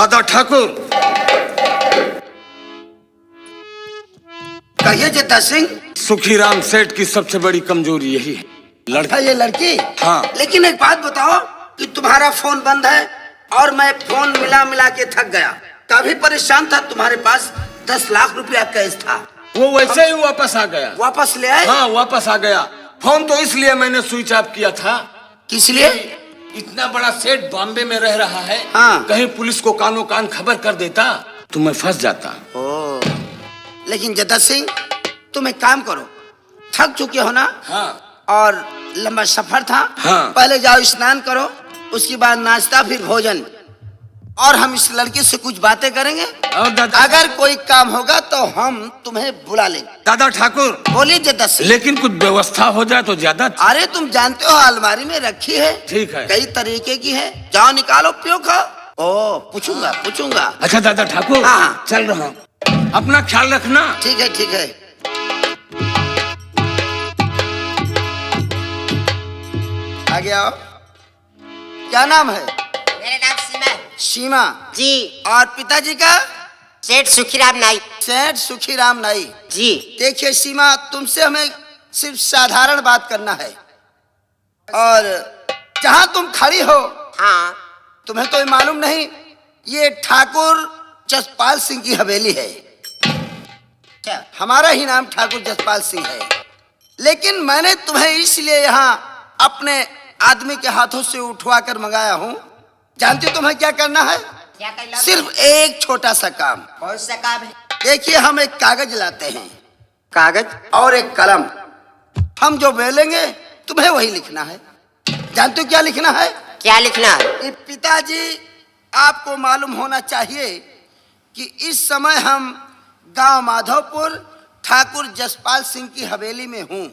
दादा ठाकुर। कहिए जद्दा सिंह। सुखीराम सेठ की सबसे बड़ी कमजोरी यही है, लड़का। ये लड़की? हाँ। लेकिन एक बात बताओ कि तुम्हारा फोन बंद है और मैं फोन मिला मिला के थक गया। काफी परेशान था, तुम्हारे पास 10 लाख रुपया कैश था। वो वैसे ही वापस आ गया। वापस ले आए? हाँ वापस आ गया। फोन तो इसलिए मैंने स्विच ऑफ किया था। किस लिए? इतना बड़ा सेठ बॉम्बे में रह रहा है, हाँ। कहीं पुलिस को कानों कान खबर कर देता तो मैं फंस जाता। लेकिन जद्दा सिंह तुम एक काम करो, थक चुके हो ना? हाँ। और लंबा सफर था। हाँ। पहले जाओ स्नान करो, उसके बाद नाश्ता, फिर भोजन, और हम इस लड़के से कुछ बातें करेंगे। और दादा, अगर कोई काम होगा तो हम तुम्हें बुला लेंगे। दादा ठाकुर। बोलिए जद्दा सिंह। लेकिन कुछ व्यवस्था हो जाए तो ज्यादा। अरे तुम जानते हो अलमारी में रखी है। ठीक है। कई तरीके की है, जाओ निकालो पियो खाओ। ओ पूछूंगा पूछूंगा। अच्छा दादा ठाकुर। हाँ। चल रहा हूँ, अपना ख्याल रखना। ठीक है ठीक है। आगे आओ। क्या नाम है? मेरा नाम सीमा है। सीमा जी। और पिताजी का? सेठ सुखीराम नाई। सेठ सुखीराम नाई जी। देखिए सीमा, तुमसे हमें सिर्फ साधारण बात करना है, और जहां तुम खड़ी हो, हाँ। तुम्हें तो ये मालूम नहीं, ये ठाकुर जसपाल सिंह की हवेली है। क्या? हमारा ही नाम ठाकुर जसपाल सिंह है। लेकिन मैंने तुम्हें इसलिए यहाँ अपने आदमी के हाथों से उठवा कर मंगाया हूँ। जानते हो तुम्हें क्या करना है? क्या करना? सिर्फ एक छोटा सा काम। कौन सा काम है? देखिए, हम एक कागज लाते हैं, कागज और एक कलम। हम जो बोलेंगे तुम्हें वही लिखना है। जानते हो क्या लिखना है? क्या लिखना है? कि पिताजी, आपको मालूम होना चाहिए कि इस समय हम गांव माधोपुर ठाकुर जसपाल सिंह की हवेली में हूँ,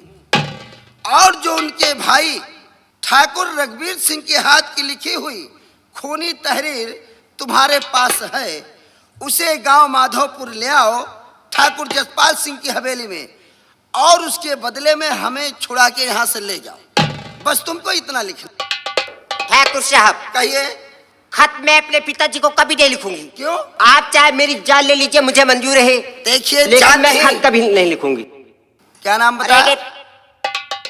और जो उनके भाई ठाकुर रघुवीर सिंह के हाथ की लिखी हुई खूनी तहरीर तुम्हारे पास है, उसे गांव माधोपुर ले आओ ठाकुर जसपाल सिंह की हवेली में, और उसके बदले में हमें छुड़ा के यहाँ से ले जाओ। बस तुमको इतना लिखना। ठाकुर साहब, कहिए। खत मैं अपने पिताजी को कभी नहीं लिखूंगी। क्यों? आप चाहे मेरी जान ले लीजिए, मुझे मंजूर है। देखिए, लेकिन मैं खत कभी नहीं लिखूंगी। क्या नाम बता? अरे,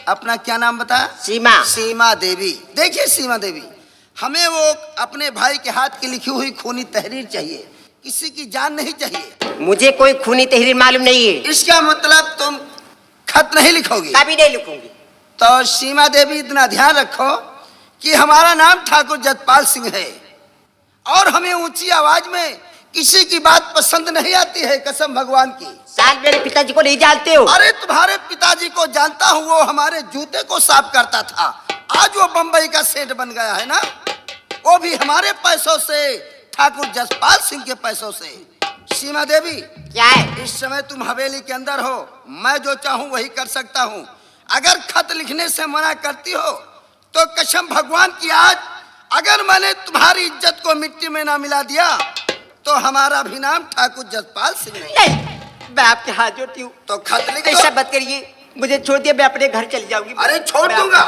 अपना क्या नाम बता? सीमा। सीमा देवी। देखिए सीमा देवी, हमें वो अपने भाई के हाथ की लिखी हुई खूनी तहरीर चाहिए, किसी की जान नहीं चाहिए। मुझे कोई खूनी तहरीर मालूम नहीं है। इसका मतलब तुम खत नहीं लिखोगी? कभी नहीं लिखूंगी। तो सीमा देवी, इतना ध्यान रखो कि हमारा नाम ठाकुर जसपाल सिंह है, और हमें ऊंची आवाज में किसी की बात पसंद नहीं आती है, कसम भगवान की। शायद मेरे पिताजी को नहीं जानते हो। अरे तुम्हारे पिताजी को जानता हूँ, वो हमारे जूते को साफ करता था। आज वो बंबई का सेठ बन गया है ना, वो भी हमारे पैसों से, ठाकुर जसपाल सिंह के पैसों से। सीमा देवी, क्या है? इस समय तुम हवेली के अंदर हो, मैं जो चाहूँ वही कर सकता हूँ। अगर खत लिखने से मना करती हो तो कसम भगवान की, आज अगर मैंने तुम्हारी इज्जत को मिट्टी में ना मिला दिया तो हमारा भी नाम ठाकुर जसपाल सिंह नहीं। मैं आपके हाथ जोड़ती हूँ, तो खत लिख दो। ऐसा मत करिए, मुझे छोड़ दिए, मैं अपने घर चली जाऊंगी। अरे छोड़ दूंगा,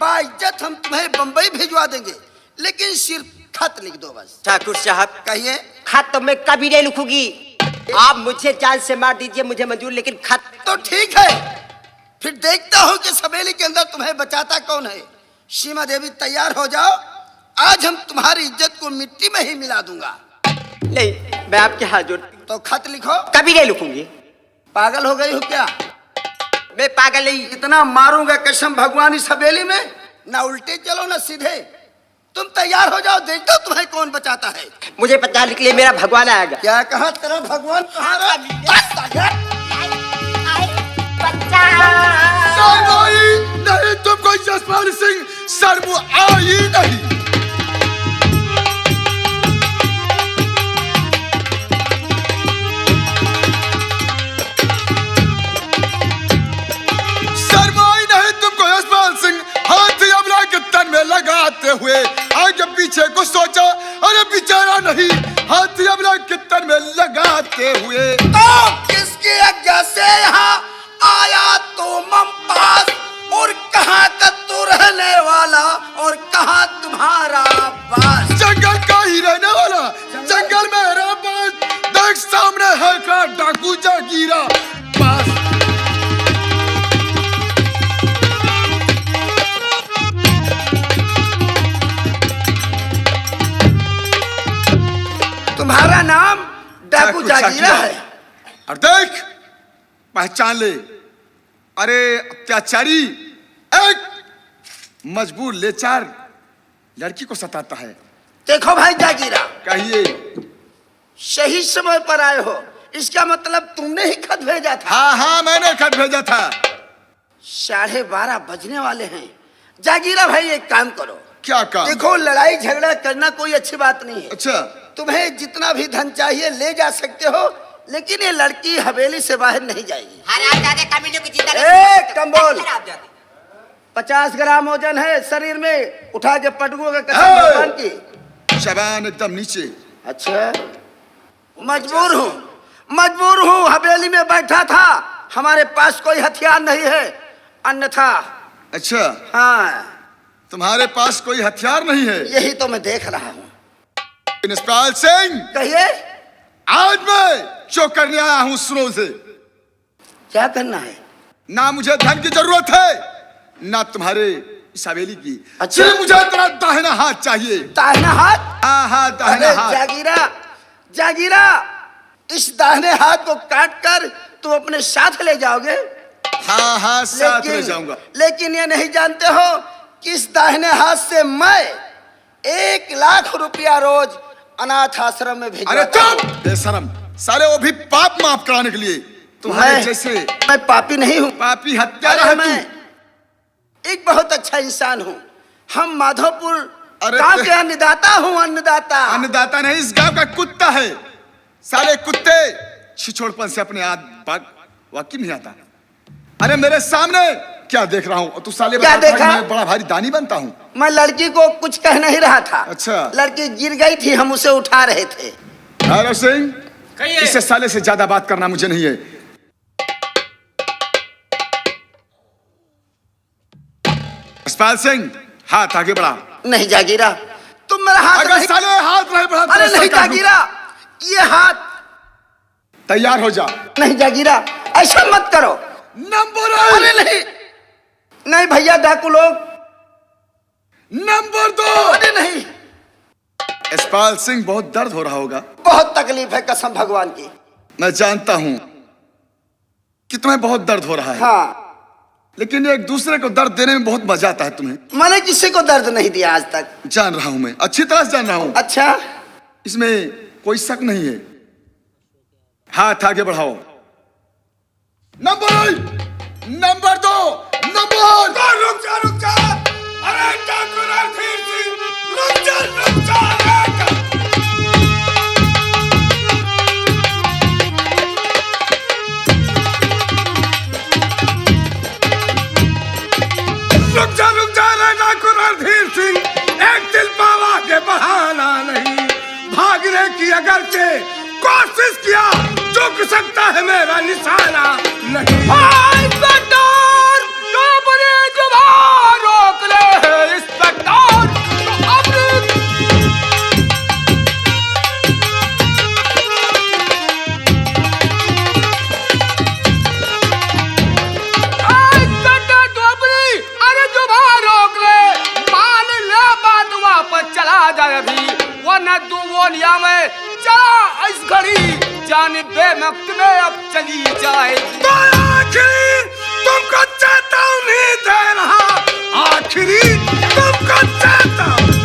बाइज्जत हम तुम्हें बंबई भिजवा देंगे, लेकिन सिर्फ खत लिख दो बस। ठाकुर साहब, कहिए। खत तो मैं कभी नहीं लिखूंगी। आप मुझे जान से मार दीजिए, मुझे मंजूर, लेकिन खत तो ठीक है, फिर देखता हूँ कि हवेली के अंदर तुम्हें बचाता कौन है। सीमा देवी, तैयार हो जाओ, आज हम तुम्हारी इज्जत को मिट्टी में ही मिला दूंगा। नहीं, मैं आपके हाथ जोड़ती हूँ। तो खत लिखो। कभी नहीं लिखूंगी। पागल हो गई हो क्या? मैं पागल नहीं। इतना मारूंगा कसम भगवान इस हवेली में, ना उल्टे चलो ना सीधे। तुम तैयार हो जाओ, देखो तुम्हें कौन बचाता है। मुझे पता निकले मेरा भगवान आएगा। क्या कहा तेरा भगवान? कहाँ रहा? नहीं, तुमको जसपाल सिंह शर्म आई नहीं। शर्माई नहीं तुमको जसपाल सिंह। हाथ यमला के तन में लगाते हुए आगे पीछे को सोचा, अरे बेचारा नहीं, हाथ यमला के तन में लगाते हुए। तो किसकी आज्ञा से यहाँ आया तू ममताज, और कहाँ का तू रहने वाला, और कहाँ तुम्हारा बास? जंगल का ही रहने वाला, जंगल पहचान ले। अरे अत्याचारी एक मजबूर लेचार लड़की को सताता है। देखो भाई जागीरा, कहिए। सही समय पर आए हो, इसका मतलब तुमने ही खत भेजा था। हाँ हाँ, मैंने खत भेजा था। 12:30 बजने वाले हैं। जागीरा भाई एक काम करो। क्या काम? देखो, लड़ाई झगड़ा करना कोई अच्छी बात नहीं है। अच्छा, तुम्हें जितना भी धन चाहिए ले जा सकते हो, लेकिन ये लड़की हवेली से बाहर नहीं जाएगी। ए, कम बोल। 50 ग्राम वजन है शरीर में, उठा के पटुओं का कसम भगवान की। जबान एकदम नीचे। अच्छा, मजबूर हूँ, हवेली में बैठा था, हमारे पास कोई हथियार नहीं है, अन्यथा। अच्छा, हाँ, तुम्हारे पास कोई हथियार नहीं है? यही तो मैं देख रहा हूँ। इंस्पेक्टर सिंह, कहिए। आज मैं जो करने आया हूँ सुनो से। क्या करना है? ना मुझे धन की जरूरत है, ना तुम्हारे इस हवेली की। अच्छा। सिर्फ मुझे तेरा दाहिना हाथ चाहिए। दाहिना हाथ? हाँ हाँ, दाहिना हाथ। जागीरा, इस दाहिने हाथ को काट कर तुम अपने साथ ले जाओगे? हाँ हाँ, साथ ले जाऊंगा। लेकिन ये नहीं जानते हो कि इस दाहिने हाथ से मैं 1 लाख रुपया रोज अनाथ आश्रम में भेजता हूं। अरे तुम बेशरम साले, वो भी पाप माफ कराने के लिए। तुम्हारे जैसे मैं पापी नहीं हूँ। पापी हत्यारा है मैं एक बहुत अच्छा इंसान हूँ। हम माधोपुर अरे गांव के अन्नदाता हूँ। अन्नदाता नहीं, इस गांव का कुत्ता है। साले कुत्ते छिछोड़पन से अपने वाकिफ नहीं आता। अरे मेरे सामने क्या देख रहा हूँ? तू साले क्या देखा? मैं बड़ा भारी दानी बनता हूँ। मैं लड़की को कुछ कह नहीं रहा था। अच्छा। लड़की गिर गई थी, हम उसे उठा रहे थे। अरे सिंह, इससे साले से ज्यादा बात करना मुझे नहीं है। अस्पाल सिंह, हाथ आगे बढ़ा। नहीं जागीरा, तुम मेरा हाथ अगर नहीं। साले हाथ नहीं बढ़ा। अरे नहीं जागीरा, ये हाथ। तैयार हो जा। नहीं जागीरा, ऐसा मत करो। नंबर अरे नहीं भैया, डाकू लोग। नंबर 2। अरे नहीं। यशपाल सिंह, बहुत दर्द हो रहा होगा। बहुत तकलीफ है, कसम भगवान की। मैं जानता हूं कि तुम्हें बहुत दर्द हो रहा है। हाँ, लेकिन एक दूसरे को दर्द देने में बहुत मजा आता है तुम्हें। मैंने किसी को दर्द नहीं दिया आज तक। जान रहा हूं, मैं अच्छी तरह से जान रहा हूं। अच्छा, इसमें कोई शक नहीं है। हाथ आगे बढ़ाओ। नंबर 2। रुक जा। अरे ठाकुर रणधीर सिंह, रुक जा। रुक जा रे ठाकुर रणधीर सिंह, एक दिल पावा के बहाना नहीं। भागने की अगरचे कोशिश किया, चुक सकता है मेरा निशाना नहीं। रोक ले इंस्पेक्टर। चला जाए अभी, वरना तू बोलिया में चला इस घड़ी जाने बेमक्त में अब चली जाए। तो आखिरी तुमको चेतावनी दे रहा, आखिरी तुमको चेतावनी।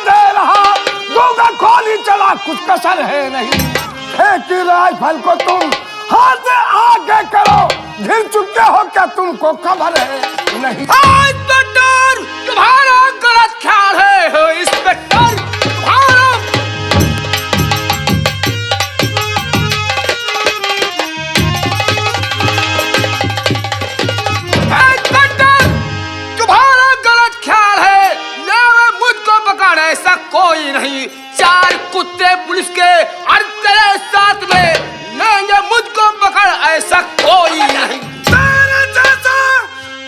दे रहा, दूंगा गोली चला, कुछ कसर है नहीं। फेंकी राइफल को तुम हाथ से आगे करो, गिर चुके हो क्या तुमको खबर है नहीं? इंस्पेक्टर, तुम्हारा गलत ख्याल है। इंस्पेक्टर, तुम्हारा गलत ख्याल है। मुझको पकड़ ऐसा कोई नहीं। 4 कुत्ते पुलिस के और तेरे साथ में लेंगे, मुझको पकड़ ऐसा कोई नहीं। तेरे जैसा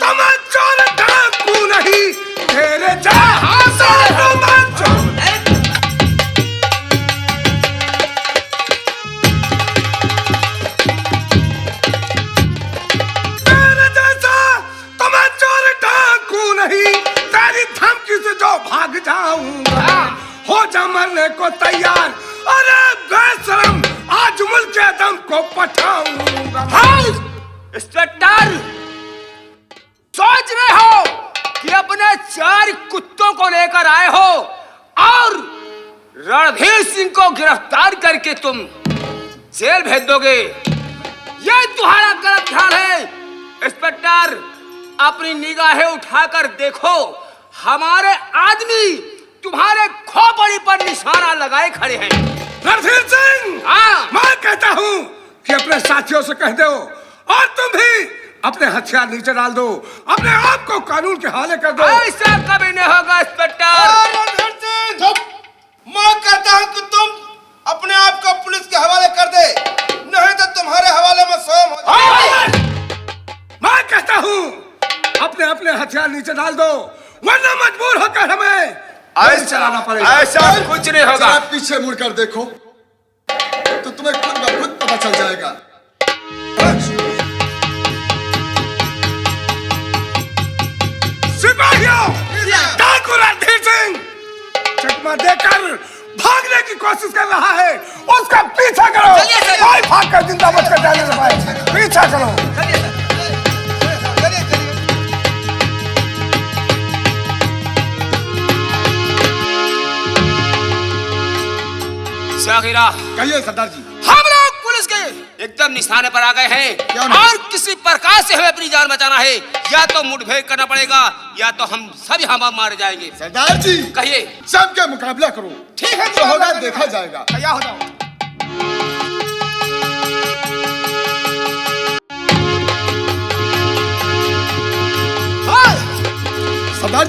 तमंचोर डाकू नहीं, तेरे जैसा तमंचोर। तेरे जैसा तमंचोर डाकू नहीं, पठाऊंगा। हो जा मरने को तैयार, अरे बेशरम, आज मुल्क के दम को पठाऊंगा। इंस्पेक्टर, सोच रहे हो कि अपने 4 कुत्तों को लेकर आए हो और रणधीर सिंह को गिरफ्तार करके तुम जेल भेज दोगे? ये तुम्हारा गलत ख्याल है। इंस्पेक्टर, अपनी निगाहें उठाकर देखो, हमारे आदमी तुम्हारे खोपड़ी पर निशाना लगाए खड़े हैं। रणधीर सिंह, हाँ, मैं कहता हूँ कि अपने साथियों से कह दो और तुम भी अपने हथियार नीचे डाल दो, अपने आप को कानून के हवाले कर दो। ऐसा कभी नहीं होगा इंस्पेक्टर। मैं कहता हूं कि तुम अपने आप को पुलिस के हवाले कर दे, नहीं तो तुम्हारे हवाले में स्वयं हो जाए। मैं कहता हूँ अपने अपने हथियार नीचे डाल दो, वरना मजबूर होकर हमें गोली चलाना पड़ेगा। ऐसा कुछ नहीं होगा। जरा पीछे मुड़कर देखो तो तुम्हें खुद ब खुद पता चल जाएगा। सिपाहियों, ठाकुर रणधीर सिंह चकमा देकर भागने की कोशिश कर रहा है, उसका पीछा करो। कोई भाग कर जिंदा बचकर जाने न पाए, पीछा करो। शागिरा, कहिए सरदार जी। हम लोग पुलिस के एकदम निशाने पर आ गए हैं और किसी प्रकार से हमें अपनी जान बचाना है। या तो मुठभेड़ करना पड़ेगा या तो हम सभी हम मारे जाएंगे। सरदार जी, कहिए। सबका मुकाबला करो। ठीक है, जो होगा देखा जाएगा। तैयार हो जाओ। सरदार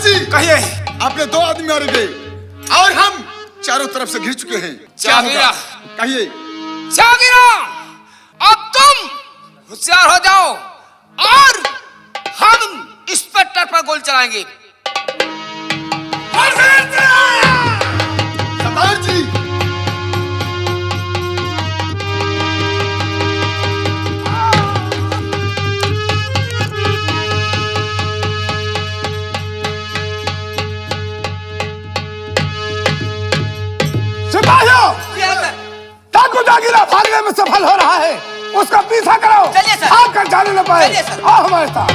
जी, कहिए। आपने 2 आदमी मारे गए और हम चारों तरफ से घिर चुके हैं। क्या होगा? कहिए। शागिरा, अब तुम होशियार हो जाओ और हम इंस्पेक्टर पर गोली चलाएंगे। सरदार जी, सिपाहियों, ठाकुर जागीरा भागने में सफल हो रहा है, उसका पीछा करो। चलिए सर। भाग कर जाने न पाए। चलिए सर। आओ हमारे साथ।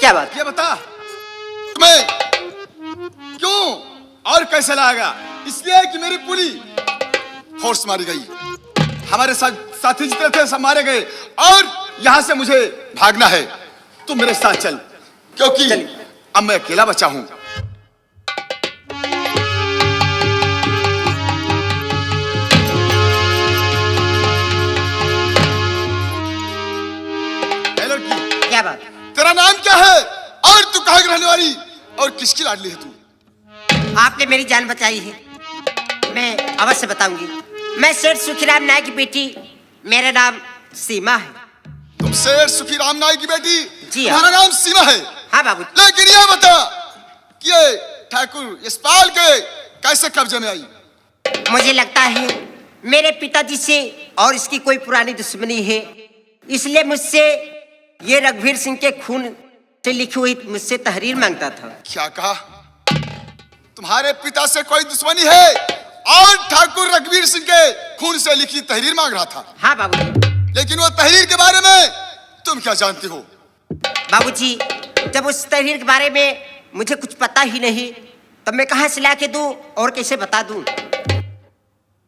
क्या बात? ये बता तुम्हें क्यों और कैसे लाएगा? इसलिए कि मेरी पूरी फोर्स मारी गई, हमारे साथी जितने थे सब मारे गए और यहां से मुझे भागना है। तू मेरे साथ चल, क्योंकि अब मैं अकेला बचा हूं। लड़की, क्या बात? तेरा नाम क्या है और तू कहाँ की रहने वाली और किसकी लाडली है तू? आपने मेरी जान बचाई है, मैं अवश्य बताऊंगी। मैं सेठ सुखीराम नायक की बेटी, मेरा नाम सीमा है। तुम सेठ सुखीराम नायक की बेटी? जी हाँ। तुम्हारा नाम सीमा है? हाँ बाबू। लेकिन ये बता कि ये ठाकुर यशपाल के कैसे कब्जे में आई? मुझे लगता है मेरे पिताजी से और इसकी कोई पुरानी दुश्मनी है, इसलिए मुझसे ये रघुवीर सिंह के खून से लिखी हुई मुझसे तहरीर मांगता था। क्या कहा? तुम्हारे पिता से कोई दुश्मनी है और ठाकुर रघुवीर सिंह के खून से लिखी तहरीर मांग रहा था? हाँ बाबू। लेकिन वो तहरीर के बारे में तुम क्या जानती हो? बाबूजी, जब उस तहरीर के बारे में मुझे कुछ पता ही नहीं, तब मैं कहाँ से ला के दूं और कैसे बता दूं?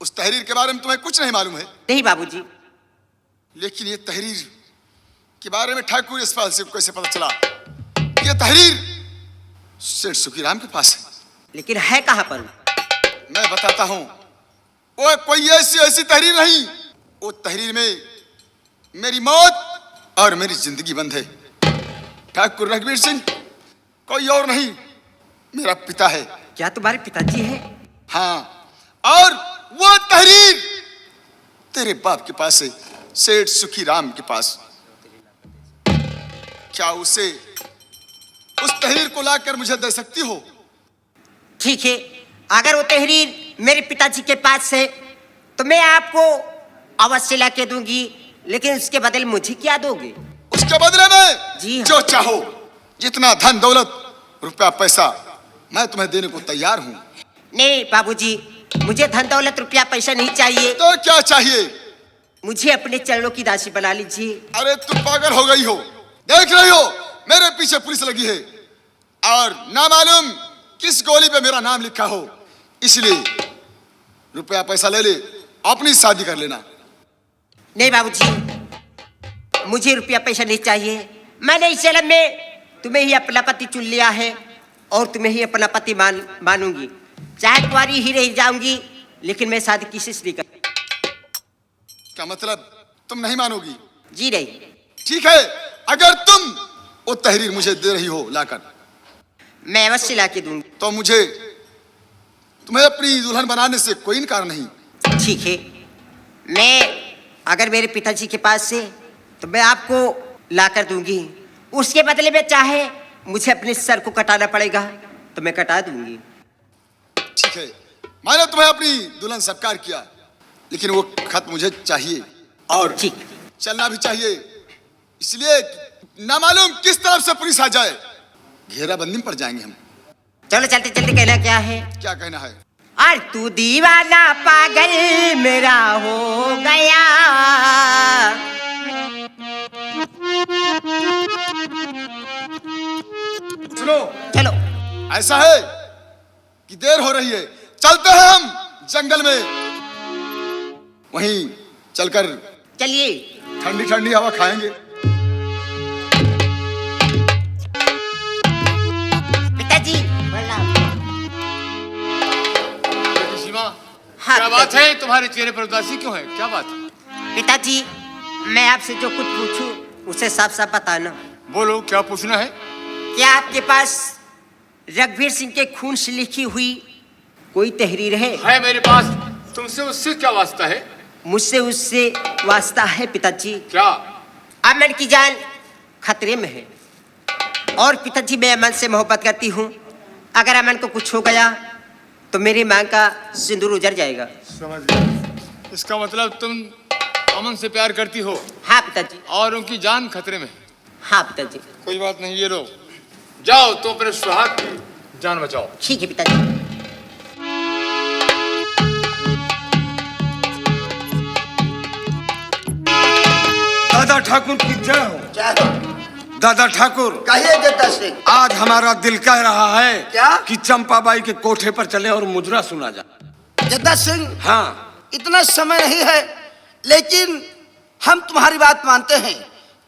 उस तहरीर के बारे में तुम्हें कुछ नहीं मालूम है? नहीं बाबूजी। लेकिन ये तहरीर के बारे में ठाकुर यशपाल से कैसे पता चला? ये तहरीर सेठ सुखीराम के पास है। लेकिन है कहाँ पर? मैं बताता हूं, वो कोई ऐसी तहरीर नहीं। वो तहरीर में मेरी मौत और मेरी जिंदगी बंद है। ठाकुर रघुवीर सिंह कोई और नहीं, मेरा पिता है। क्या तुम्हारे पिताजी हैं? हाँ, और वो तहरीर तेरे बाप के पास है, सेठ सुखीराम के पास। क्या उसे उस तहरीर को लाकर मुझे दे सकती हो? ठीक है, अगर वो तहरीर मेरे पिताजी के पास है तो मैं आपको अवश्य ला के दूंगी, लेकिन उसके बदले मुझे क्या दोगे? उसके बदले में जी हाँ। जो चाहो, जितना धन दौलत रुपया पैसा मैं तुम्हें देने को तैयार हूँ। नहीं बाबूजी, मुझे धन दौलत रुपया पैसा नहीं चाहिए। तो क्या चाहिए? मुझे अपने चरणों की दासी बना लीजिए। अरे तुम पागल हो गई हो, देख रही हो मेरे पीछे पुलिस लगी है और ना मालूम किस गोली पे मेरा नाम लिखा हो, इसलिए रुपया पैसा ले ले, अपनी शादी कर लेना। नहीं बाबूजी, मुझे रुपया पैसा नहीं चाहिए। मैंने इस जन्म में तुम्हें ही अपना पति चुन लिया है और तुम्हें ही अपना पति मानूंगी। चाहे कुंवारी ही रह जाऊंगी, लेकिन मैं शादी किसी से नहीं कर। क्या मतलब तुम नहीं मानोगी? जी नहीं। ठीक है, अगर तुम वो तहरीर मुझे दे रही हो लाकर, मैं अवश्य ला के दूंगी। तो मुझे तुम्हें अपनी दुल्हन बनाने से कोई इनकार नहीं। ठीक है, मैं अगर मेरे पिताजी के पास से तो मैं आपको ला कर दूंगी। उसके बदले में चाहे मुझे अपने सर को कटाना पड़ेगा तो मैं कटा दूंगी। ठीक है, मैंने तुम्हें अपनी दुल्हन स्वीकार किया, लेकिन वो खत मुझे चाहिए और ठीक। चलना भी चाहिए, इसलिए ना मालूम किस तरफ से पुलिस आ जाए, घेराबंदी में पड़ जाएंगे हम। चलो चलते चलते कहना क्या है? क्या कहना है? और तू दीवाना पागल मेरा हो गया, सुनो, चलो। ऐसा है कि देर हो रही है, चलते हैं हम जंगल में, वहीं चलकर चलिए। ठंडी ठंडी हवा खाएंगे। पिताजी प्रणाम। सीमा, हाँ, क्या बात पिताजी। है? तुम्हारे चेहरे पर उदासी क्यों है? क्या बात है? पिताजी, मैं आपसे जो कुछ पूछूं उसे साफ साफ बताना। बोलो, क्या पूछना है? क्या आपके पास रघुवीर सिंह के खून से लिखी हुई कोई तहरीर है? है मेरे पास। तुमसे उससे क्या वास्ता है? मुझसे उससे वास्ता है पिताजी। क्या? अमन की जान खतरे में है और पिताजी मैं अमन से मोहब्बत करती हूँ। अगर अमन को कुछ हो गया तो मेरी माँ का सिंदूर उजड़ जाएगा। समझ गया। इसका मतलब तुम अमन से प्यार करती हो हाँ पिताजी। और उनकी जान खतरे में है। हाँ पिताजी। कोई बात नहीं, ये लो, जाओ तो अपने सुहाग की जान बचाओ। ठीक है पिताजी। दादा ठाकुर की जय हो। जय हो। दादा ठाकुर, कहिए जद्दा सिंह। आज हमारा दिल कह रहा है क्या? कि चंपाबाई के कोठे पर चले और मुजरा सुना जाए। जद्दा सिंह, हाँ, इतना समय नहीं है, लेकिन हम तुम्हारी बात मानते हैं।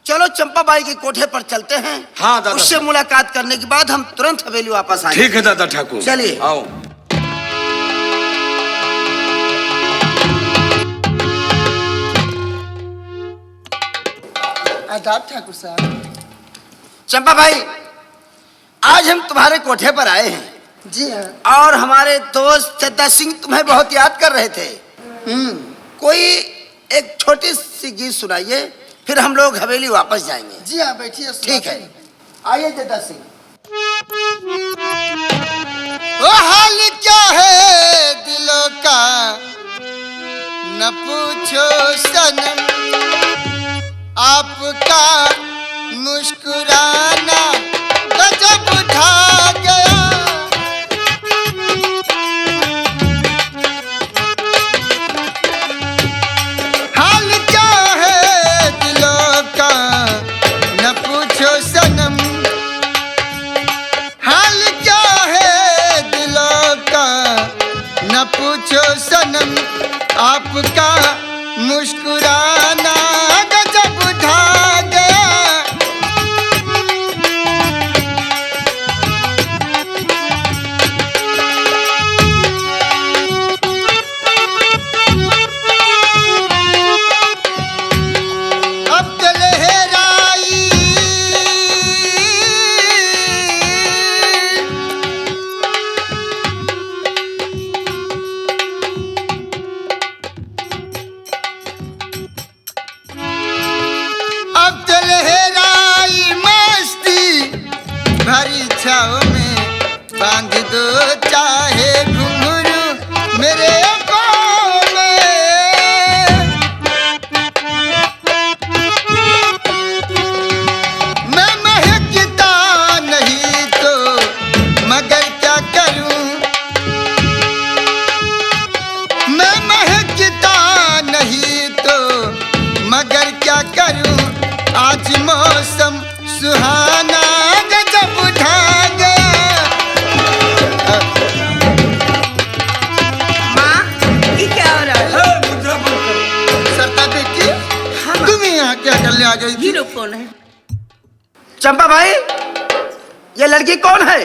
चलो चंपाबाई के कोठे पर चलते हैं। हाँ दादा। उससे मुलाकात करने के बाद हम तुरंत हवेली वापस आएंगे। ठीक है दादा ठाकुर, चलिए। आओ। आदाब ठाकुर साहब। चंपा भाई, आज हम तुम्हारे कोठे पर आए हैं। जी हाँ। और हमारे दोस्त जद्दा सिंह तुम्हें बहुत याद कर रहे थे। कोई एक छोटी सी गीत सुनाइए, फिर हम लोग हवेली वापस जाएंगे। जी हाँ, बैठिए। ठीक है, आइए जद्दा सिंह। ओ हाल क्या है दिलों का न पूछो सनम, आपका मुस्कुराना गजब ढा गया। हाल क्या है दिलों का न पूछो सनम, हाल क्या है दिलों का न पूछो सनम, आपका मुस्कुराना गजब ढा गया। अब तो लहराई ले आ गई थी। हीरो कौन है? चंपा भाई, ये लड़की कौन है?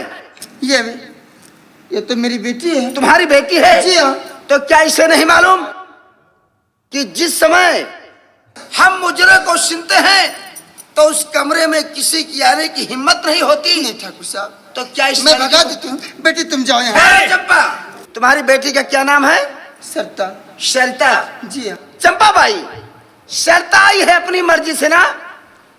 ये तो मेरी बेटी है। तुम्हारी बेटी है? जी हाँ। तो क्या इसे नहीं मालूम कि जिस समय हम मुजरे को सुनते हैं तो उस कमरे में किसी की आने की हिम्मत नहीं होती? नहीं ठाकुर साहब, तो क्या इस मैं भगा देती हूँ। बेटी तुम जाओ यहाँ। ए, चंपा, तुम्हारी बेटी का क्या नाम है? सरता। शरता। जी हाँ। चंपा भाई, शरता आई है अपनी मर्जी से ना,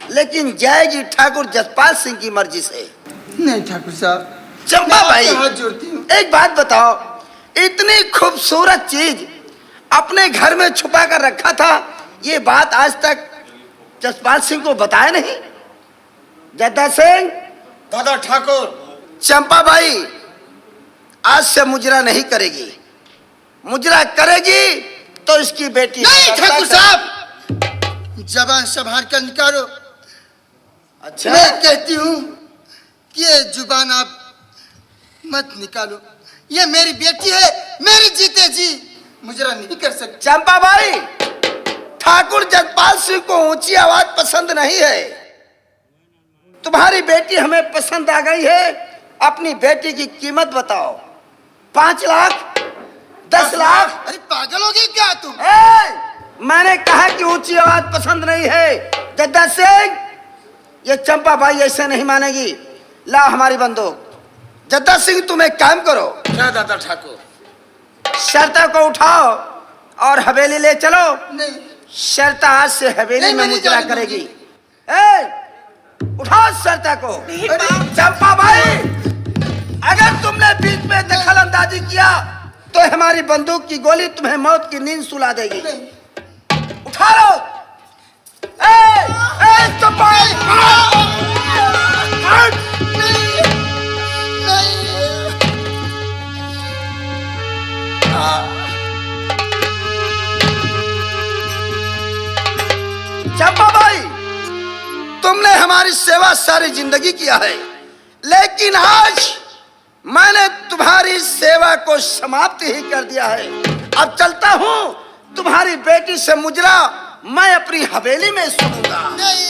लेकिन जाएगी ठाकुर जसपाल सिंह की मर्जी से। नहीं ठाकुर साहब, चंपा भाई, हाथ जोड़ती हूँ। एक बात बताओ, इतनी खूबसूरत चीज अपने घर में छुपा कर रखा था, ये बात आज तक जसपाल सिंह को बताया नहीं? जद्दा सिंह। दादा ठाकुर। चंपा भाई आज से मुजरा नहीं करेगी, मुजरा करेगी तो इसकी बेटी। नहीं ठाकुर साहब, जबान संभाल कर निकालो। अच्छा, मैं कहती हूँ कि ये जुबान आप मत निकालो। ये मेरी बेटी है, मेरी जीते जी मुजरा नहीं कर सकती। चंपा भाई, ठाकुर जगपाल सिंह को ऊंची आवाज पसंद नहीं है, तुम्हारी बेटी हमें पसंद आ गई है। अपनी बेटी की कीमत बताओ। 5 लाख, 10 लाख? अरे पागल हो गई क्या तुम? मैंने कहा कि ऊंची आवाज पसंद नहीं है। जद्दा सिंह, ये चंपा भाई ऐसे नहीं मानेगी। ला हमारी बंदूक। जद्दा सिंह, तुम एक काम करो। क्या दादा ठाकुर? शर्ता को उठाओ और हवेली ले चलो। नहीं, शर्ता आज से हवेली नहीं, में मैं नहीं मुजरा जाने करेगी। उठाओ शर्ता को। चंपा भाई, अगर तुमने बीच में दखल अंदाजी किया तो हमारी बंदूक की गोली तुम्हें मौत की नींद सुला देगी। उठा लो। चंपा, चंपा भाई, तुमने हमारी सेवा सारी जिंदगी किया है, लेकिन आज मैंने तुम्हारी सेवा को समाप्त ही कर दिया है। अब चलता हूँ, तुम्हारी बेटी से मुजरा मैं अपनी हवेली में सुनूंगा। नहीं,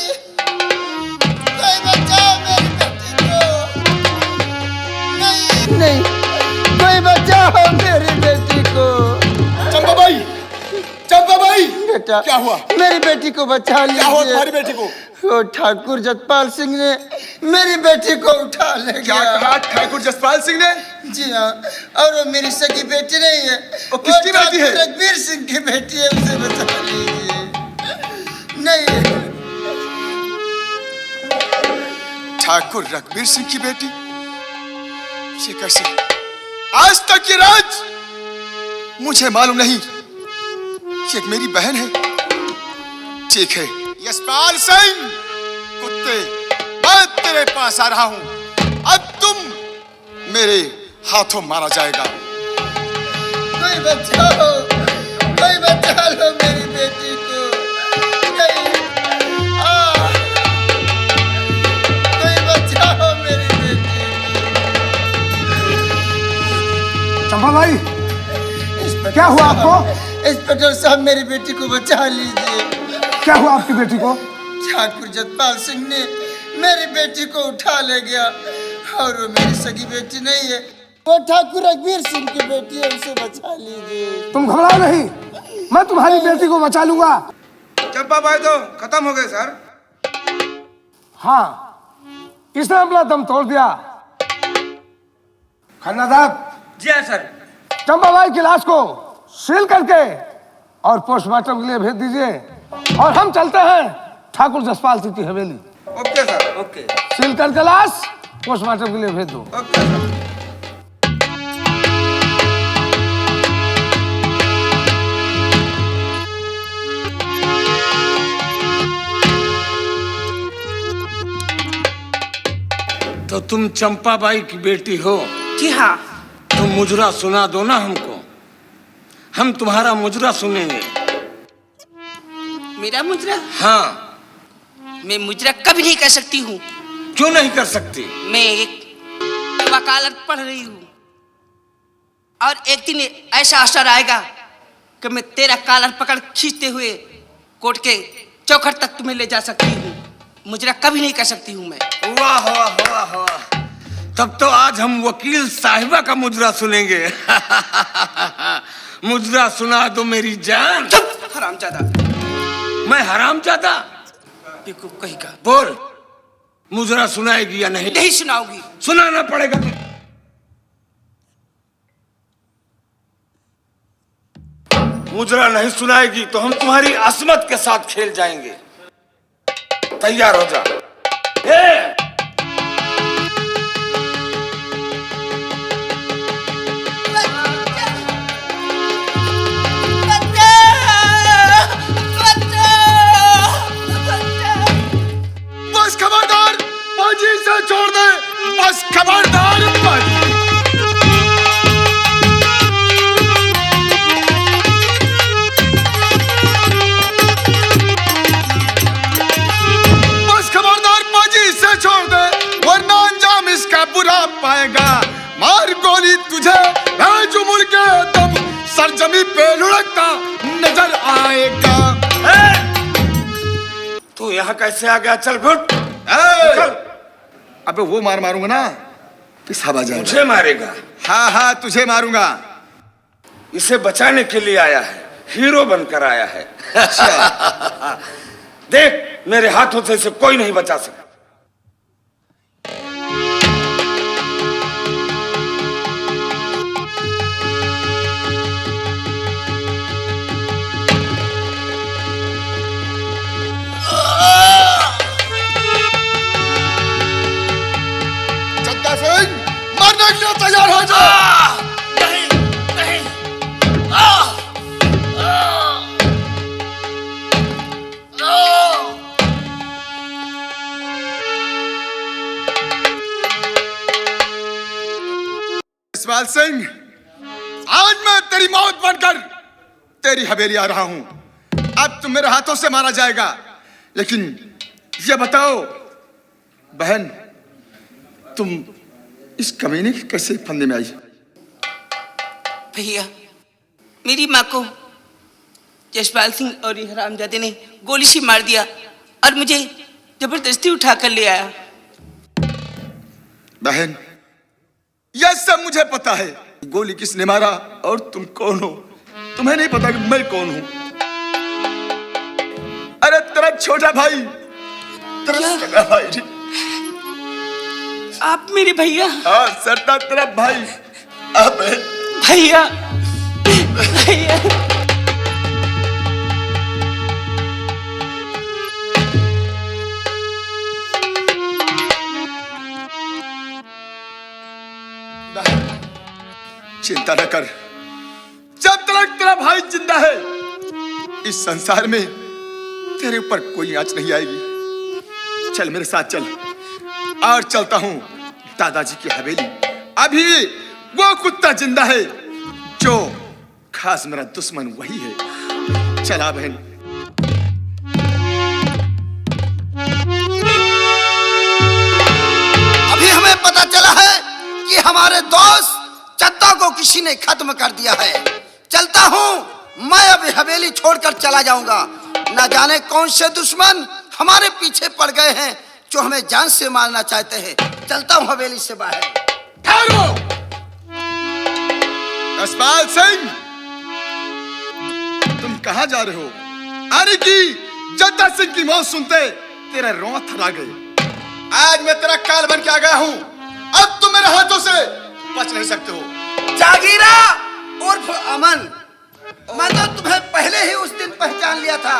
कोई बचाओ मेरी बेटी को। नहीं, कोई बचाओ मेरी बेटी को। चंपा भाई, चंपा भाई, बेटा, क्या हुआ? मेरी बेटी को बचा लीजिए। क्या हुआ तुम्हारी बेटी को? वो ठाकुर जसपाल सिंह ने मेरी बेटी को उठा ले क्या गया। कहा ठाकुर जसपाल सिंह ने? जी हाँ, और वो मेरी सगी बेटी नहीं है। वो किसकी बेटी है? ठाकुर रघुवीर सिंह की बेटी है, उसे बचा लीजिए। नहीं, ठाकुर रघुवीर सिंह की बेटी? ये कैसे? आज तक ये राज मुझे मालूम नहीं कि एक मेरी बहन है। ठीक है यशपाल सिंह, कुत्ते, मैं तेरे पास आ रहा हूं। अब तुम मेरे हाथों मारा जाएगा। कोई बचाओ, कोई बचा लो मेरी बेटी को। नहीं, कोई बचाओ मेरी बेटी को। चंपा भाई, क्या हुआ आपको? इंस्पेक्टर साहब, मेरी बेटी को बचा लीजिए। क्या हुआ आपकी बेटी को? ठाकुर जसपाल सिंह ने मेरी बेटी को उठा ले गया, और वो मेरी सगी बेटी नहीं है, वो ठाकुर रघुवीर सिंह की बेटी है, उसे बचा लीजिए। तुम घबराओ नहीं, मैं तुम्हारी बेटी को बचा लूंगा। चंपा भाई तो खत्म हो गए सर। हाँ, इसने अपना दम तोड़ दिया। खन्नादार, जी हाँ सर। चंपा भाई की लाश को सील करके और पोस्टमार्टम के लिए भेज दीजिए, और हम चलते हैं ठाकुर जसपाल सिंह की हवेली। Okay sir. ओके। सील करके लाश पोस्टमार्टम के लिए भेज दो। Okay sir. तो तुम चंपा बाई की बेटी हो? जी हाँ। तुम मुजरा सुना दो ना हमको, हम तुम्हारा मुजरा सुनेंगे। मेरा मुजरा? हाँ। मैं मुजरा कभी नहीं कर सकती हूँ। क्यों नहीं कर सकती? मैं एक वकालत पढ़ रही हूँ, और एक दिन ऐसा अवसर आएगा कि मैं तेरा कॉलर पकड़ खींचते हुए कोर्ट के चौखट तक तुम्हें ले जा सकती हूँ, मुजरा कभी नहीं कर सकती हूँ मैं। वाह वाह वाह वाह, तब तो आज हम वकील साहिबा का मुजरा सुनेंगे। मुजरा सुना दो मेरी जान। चुप हरामजादा। मैं हरामजादा? बेवकूफ कहीं का। बोल, मुजरा सुनाएगी या नहीं? नहीं सुनाओगी। सुनाना पड़ेगा। मुजरा नहीं सुनाएगी तो हम तुम्हारी असमत के साथ खेल जाएंगे। तैयार हो जा। बस खबरदार, पाजी से छोड़ दे। बस खबरदार पाजी। बस खबरदार, पाजी से छोड़ दे, वरना अंजाम इसका बुरा पाएगा। मार गोली तुझे, भेज उम्र के दम सरजमी पे लुढ़कता नजर आएगा। तू यहाँ कैसे आ गया? चल फुट। अबे वो मार मारूंगा ना, पिसाब आ जाएगा। मुझे मारेगा? हाँ हाँ, तुझे मारूंगा। इसे बचाने के लिए आया है, हीरो बनकर आया है। अच्छा। देख, मेरे हाथों से इसे कोई नहीं बचा सकता। चंदा सिंह, मरने के लिए तैयार हो जा। इस्माइल सिंह, आज मैं तेरी मौत बनकर तेरी हवेली आ रहा हूं। अब तुम मेरे हाथों से मारा जाएगा, लेकिन ये बताओ बहन, तुम इस कमीने के कैसे फंदे में आई? भैया, मेरी माँ को जसपाल सिंह और ये हरामजादे ने गोली से मार दिया और मुझे जबरदस्ती उठा कर ले आया। बहन, यह सब मुझे पता है। गोली किसने मारा और तुम कौन हो? तुम्हें नहीं पता कि मैं कौन हूं? अरे तेरा छोटा भाई, तेरा सगा भाई। आप मेरे भैया? हाँ, सरदार तेरा भाई। अब भैया, भैया। चिंता न कर, जब तक तेरा भाई जिंदा है इस संसार में तेरे ऊपर कोई आंच नहीं आएगी। चल मेरे साथ चल, और चलता हूं दादाजी की हवेली। अभी वो कुत्ता जिंदा है जो खास मेरा दुश्मन वही है। चला बहन। अभी हमें पता चला है कि हमारे दोस्त चद्दा को किसी ने खत्म कर दिया है। चलता हूँ, मैं अभी हवेली छोड़कर चला जाऊंगा। न जाने कौन से दुश्मन हमारे पीछे पड़ गए हैं जो हमें जान से मारना चाहते हैं। चलता हूँ हवेली से बाहर। ठहरो यशपाल सिंह, तुम कहां जा रहे हो? अरे की जद्दा सिंह की मौत सुनते तेरे रोंग थरा गए। आज मैं तेरा काल बन के आ गया हूं। अब तुम मेरे हाथों से बच नहीं सकते हो। जागीरा उर्फ अमन, मैं तो तुम्हें पहले ही उस दिन पहचान लिया था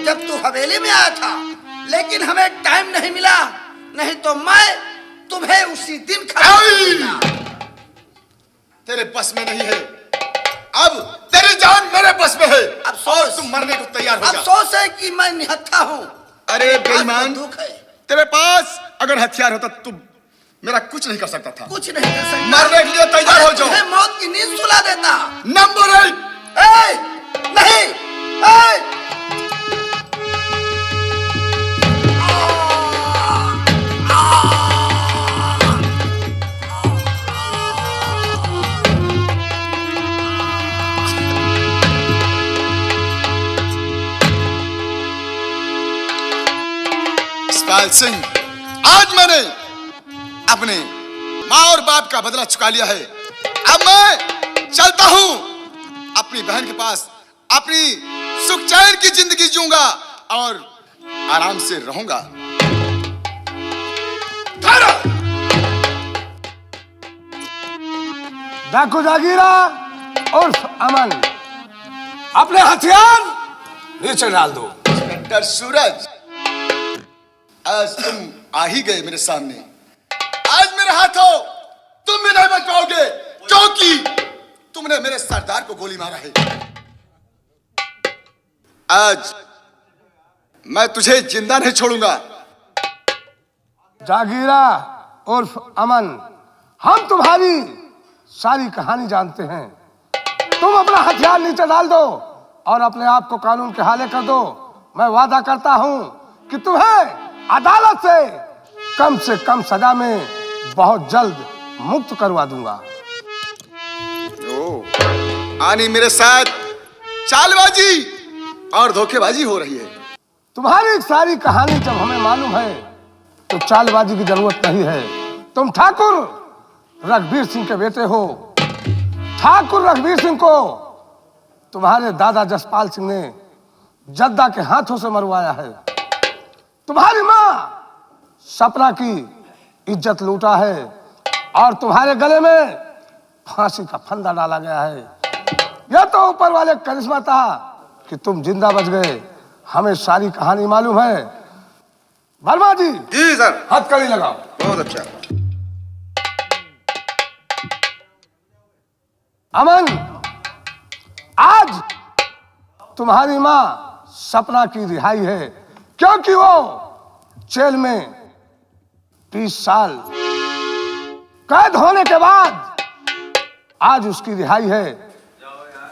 जब तू हवेली में आया था, लेकिन हमें टाइम नहीं मिला, नहीं तो मैं तुम्हें उसी दिन खत्म। तेरे बस में नहीं है, अब तेरी जान मेरे बस में है। अफसोस, तुम मरने को तैयार हो जा। अफसोस है कि मैं निहत्था हूँ। अरे बेईमान, दुख है। तेरे पास अगर हथियार होता तो मेरा कुछ नहीं कर सकता था। कुछ नहीं कर सकता। मरने के लिए तैयार हो जाओ। तुम्हें मौत की नींद सुला देता। नंबर 1। नहीं, जसपाल सिंह, आज मैंने अपने माँ और बाप का बदला चुका लिया है। अब मैं चलता हूँ अपनी बहन के पास, अपनी सुख चैन की जिंदगी जीऊंगा और आराम से रहूंगा। डाकू जागीरा और अमन, अपने हथियार नीचे डाल दो। इंस्पेक्टर सूरज, आज तुम आ ही गए मेरे सामने। आज मेरे हाथों तुम भी नहीं बच पाओगे, क्योंकि तुमने मेरे सरदार को गोली मारा है। आज मैं तुझे जिंदा नहीं छोड़ूंगा। जागीरा उर्फ अमन, हम तुम्हारी सारी कहानी जानते हैं। तुम अपना हथियार नीचे डाल दो और अपने आप को कानून के हवाले कर दो। मैं वादा करता हूं कि तुम्हें अदालत से कम सजा में बहुत जल्द मुक्त करवा दूंगा। आनी मेरे साथ चालबाजी और धोखेबाजी हो रही है। तुम्हारी सारी कहानी जब हमें मालूम है तो चालबाजी की जरूरत नहीं है। तुम ठाकुर रघुवीर सिंह के बेटे हो। ठाकुर रघुवीर सिंह को तुम्हारे दादा जसपाल सिंह ने जद्दा के हाथों से मरवाया है। तुम्हारी माँ सपना की इज्जत लूटा है और तुम्हारे गले में फांसी का फंदा डाला गया है। यह तो ऊपर वाले करिश्मा था कि तुम जिंदा बच गए। हमें सारी कहानी मालूम है। वर्मा जी, जी सर। हथकड़ी लगाओ। बहुत अच्छा। अमन, आज तुम्हारी माँ सपना की रिहाई है, क्योंकि वो जेल में 20 साल कैद होने के बाद आज उसकी रिहाई है।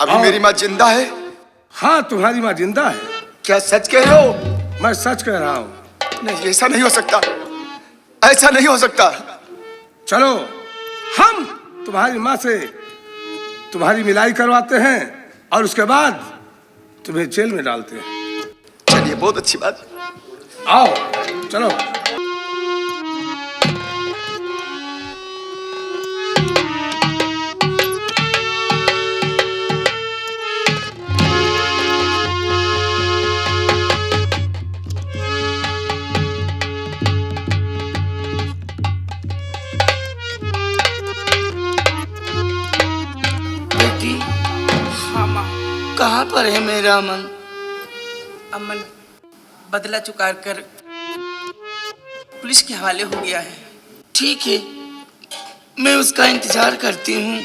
अभी मेरी माँ जिंदा है? हाँ, तुम्हारी माँ जिंदा है। क्या सच कह रहे हो? मैं सच कह रहा हूँ। नहीं, ऐसा नहीं हो सकता, ऐसा नहीं हो सकता। चलो, हम तुम्हारी माँ से तुम्हारी मिलाई करवाते हैं और उसके बाद तुम्हें जेल में डालते हैं। चलिए, बहुत अच्छी बात। आओ, चलो। कहाँ पर है मेरा अमन? अमन बदला चुका कर पुलिस के हवाले हो गया है। ठीक है, मैं उसका इंतजार करती हूँ।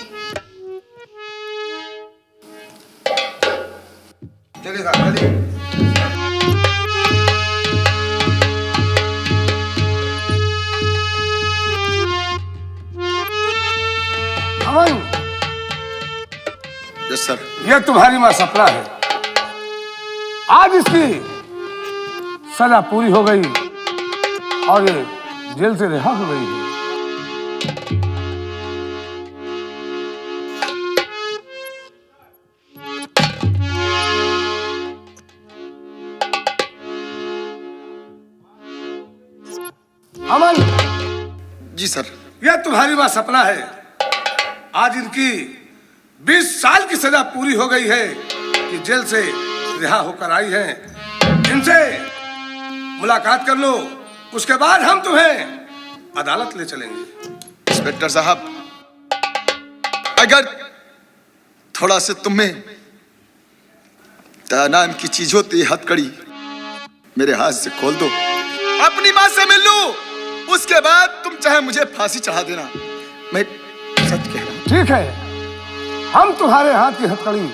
अमन, यस सर। यह तुम्हारी माँ सपना है। आज इसकी सजा पूरी हो गई और ये जेल से रिहा हो गई है। अमन जी सर। यह तुम्हारी माँ सपना है। आज इनकी 20 साल की सजा पूरी हो गई है कि जेल से रिहा होकर आई है। इनसे मुलाकात कर लो, उसके बाद हम तुम्हें अदालत ले चलेंगे। इंस्पेक्टर साहब, अगर थोड़ा से तुम में नाम की चीज होती है, हथकड़ी मेरे हाथ से खोल दो, अपनी मां से मिल लूं, उसके बाद तुम चाहे मुझे फांसी चढ़ा देना। मैं सच कह रहा हूं। ठीक है, हम तुम्हारे हाथ की हथकड़ी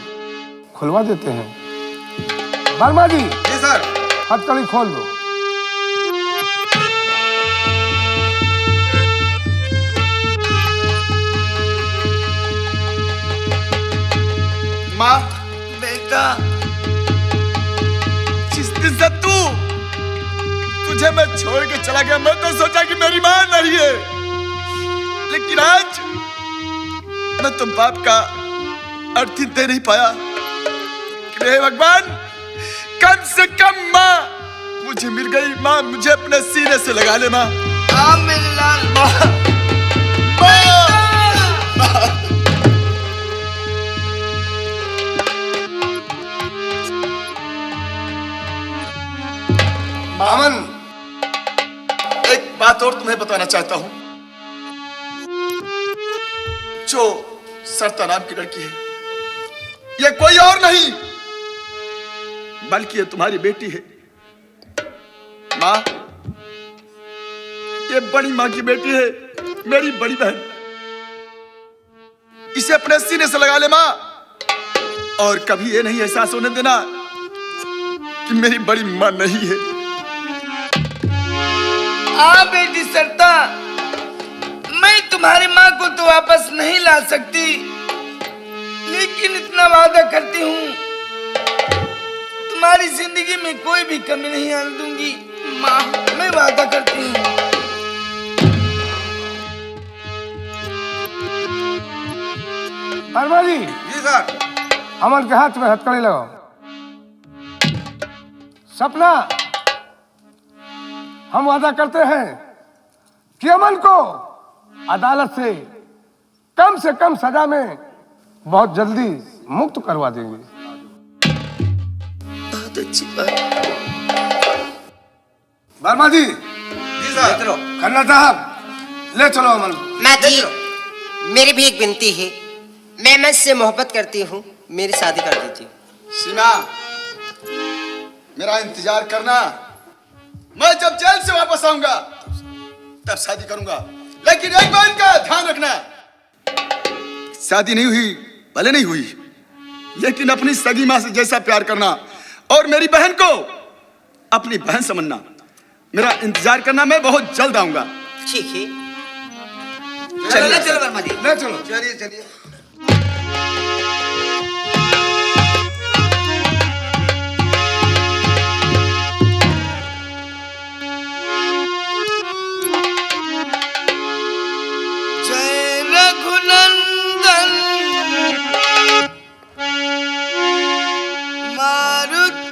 खुलवा देते हैं। वर्मा जी। जी सर। हथकड़ी खोल दो। माँ, बेटा, जिस दिन से तुझे मैं छोड़ के चला गया, मैं तो सोचा कि मेरी मां नहीं है, लेकिन आज मैं तुम बाप का अर्थ दे नहीं पाया। हे भगवान, कम से कम मां मुझे मिल गई माँ, मुझे अपने सीने से लगा ले माँ। आ मेरे लाल। अमन, एक बात और तुम्हें बताना चाहता हूं। जो सरता नाम की लड़की है, ये कोई और नहीं बल्कि ये तुम्हारी बेटी है। माँ, ये बड़ी माँ की बेटी है, मेरी बड़ी बहन। इसे अपने सीने से लगा ले माँ, और कभी ये नहीं एहसास होने देना कि मेरी बड़ी माँ नहीं है। आ बेटी सरता, मैं तुम्हारी माँ को तो वापस नहीं ला सकती, लेकिन इतना वादा करती हूँ, तुम्हारी जिंदगी में कोई भी कमी नहीं आने दूंगी। माँ, मैं वादा करती हूँ। वर्मा जी, जी सर। अमन के हाथ में हथकड़ी लगाओ। सपना, हम वादा करते हैं कि अमन को अदालत से कम सजा में बहुत जल्दी मुक्त करवा देंगे। बहुत अच्छी बात। वर्मा जी, जी सर। खन्ना साहब, ले चलो अमन। माँ जी, मेरी भी एक विनती है, मैं अमन से मोहब्बत करती हूँ, मेरी शादी कर दीजिए। सीमा, मेरा इंतजार करना, मैं जब जेल से वापस आऊंगा तब शादी करूंगा। लेकिन एक बात का ध्यान रखना, शादी नहीं हुई भले नहीं हुई, लेकिन अपनी सगी माँ से जैसा प्यार करना और मेरी बहन को अपनी बहन समझना। मेरा इंतजार करना, मैं बहुत जल्द आऊंगा। ठीक है, चलो चलो वर्मा जी, ले चलो। चलिए चलिए। जय रघुनंदन मारुति